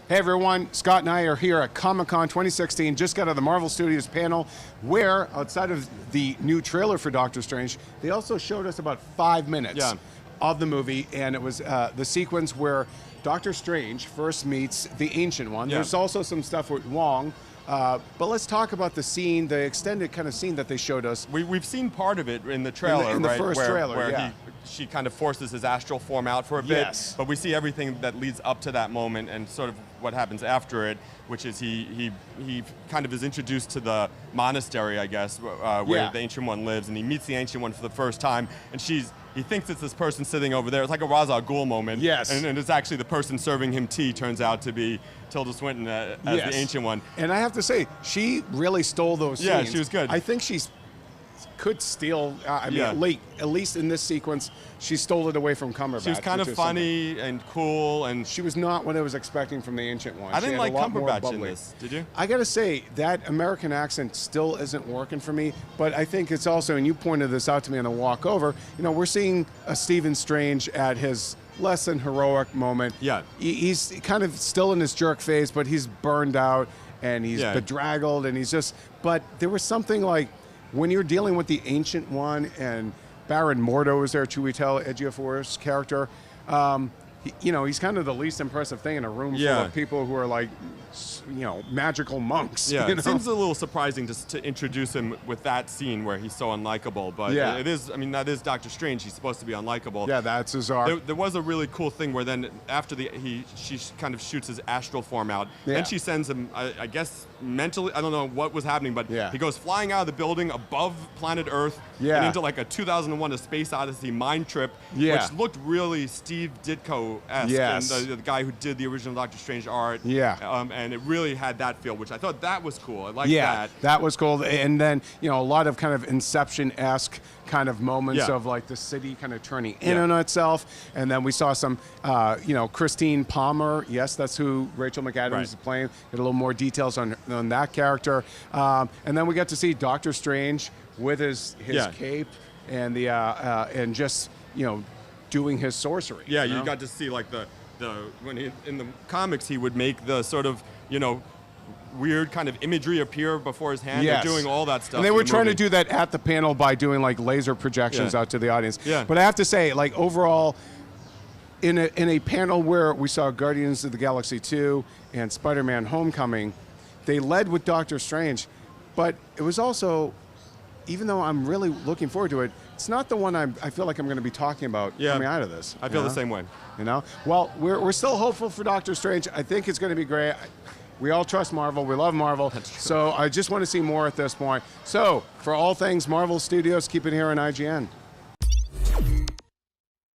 Hey everyone, Scott and I are here at Comic-Con 2016, just got out of the Marvel Studios panel, where, outside of the new trailer for Doctor Strange, they also showed us about 5 minutes of the movie, and it was the sequence where Doctor Strange first meets the Ancient One. There's also some stuff with Wong, but let's talk about the scene, the extended kind of scene that they showed us. We've seen part of it in the trailer, in the first trailer, where she kind of forces his astral form out for a bit, but we see everything that leads up to that moment and sort of what happens after it, which is he kind of is introduced to the monastery, I guess, where the Ancient One lives, and he meets the Ancient One for the first time, and he thinks it's this person sitting over there. It's like a Ra's al Ghul moment. Yes. And it's actually the person serving him tea turns out to be Tilda Swinton as the Ancient One. And I have to say, she really stole those scenes. Yeah, she was good. I think could steal, I mean, at least in this sequence, she stole it away from Cumberbatch. She was kind of funny and cool, and she was not what I was expecting from the Ancient One. I didn't like Cumberbatch in this, did you? I gotta say, that American accent still isn't working for me, but I think it's also, and you pointed this out to me on the walk over, you know, we're seeing a Stephen Strange at his less than heroic moment. Yeah. He's kind of still in his jerk phase, but he's burned out, and he's bedraggled, and he's just, but there was something like, when you're dealing with the Ancient One, and Baron Mordo is there, Chiwetel Ejiofor's character, you know, he's kind of the least impressive thing in a room full of people who are like, you know, magical monks. Yeah, you know? It seems a little surprising to introduce him with that scene where he's so unlikable, but it is, I mean, that is Doctor Strange. He's supposed to be unlikable. Yeah, that's his arc. There was a really cool thing where then after she kind of shoots his astral form out, then she sends him, I guess, mentally, I don't know what was happening, but he goes flying out of the building above planet Earth and into like a 2001 A Space Odyssey mind trip, which looked really Steve Ditko-esque, and the guy who did the original Doctor Strange art. And it really had that feel, which I thought that was cool. I liked that. That was cool. And then, you know, a lot of kind of Inception-esque kind of moments of like the city kind of turning in on itself. And then we saw some, you know, Christine Palmer. Yes, that's who Rachel McAdams is playing. Get a little more details on that character. And then we got to see Doctor Strange with his cape and the and just, you know, doing his sorcery. Yeah, you got to see like when in the comics he would make the sort of, you know, weird kind of imagery appear before his hand. They're doing all that stuff. And they were trying to do that at the panel by doing like laser projections out to the audience. But I have to say, like overall, in a panel where we saw Guardians of the Galaxy 2 and Spider-Man Homecoming, they led with Doctor Strange, but it was also, even though I'm really looking forward to it, it's not the one I feel like I'm going to be talking about coming out of this. I feel the same way. You know? Well, we're still hopeful for Doctor Strange. I think it's going to be great. We all trust Marvel. We love Marvel. That's true. So I just want to see more at this point. So for all things Marvel Studios, keep it here on IGN.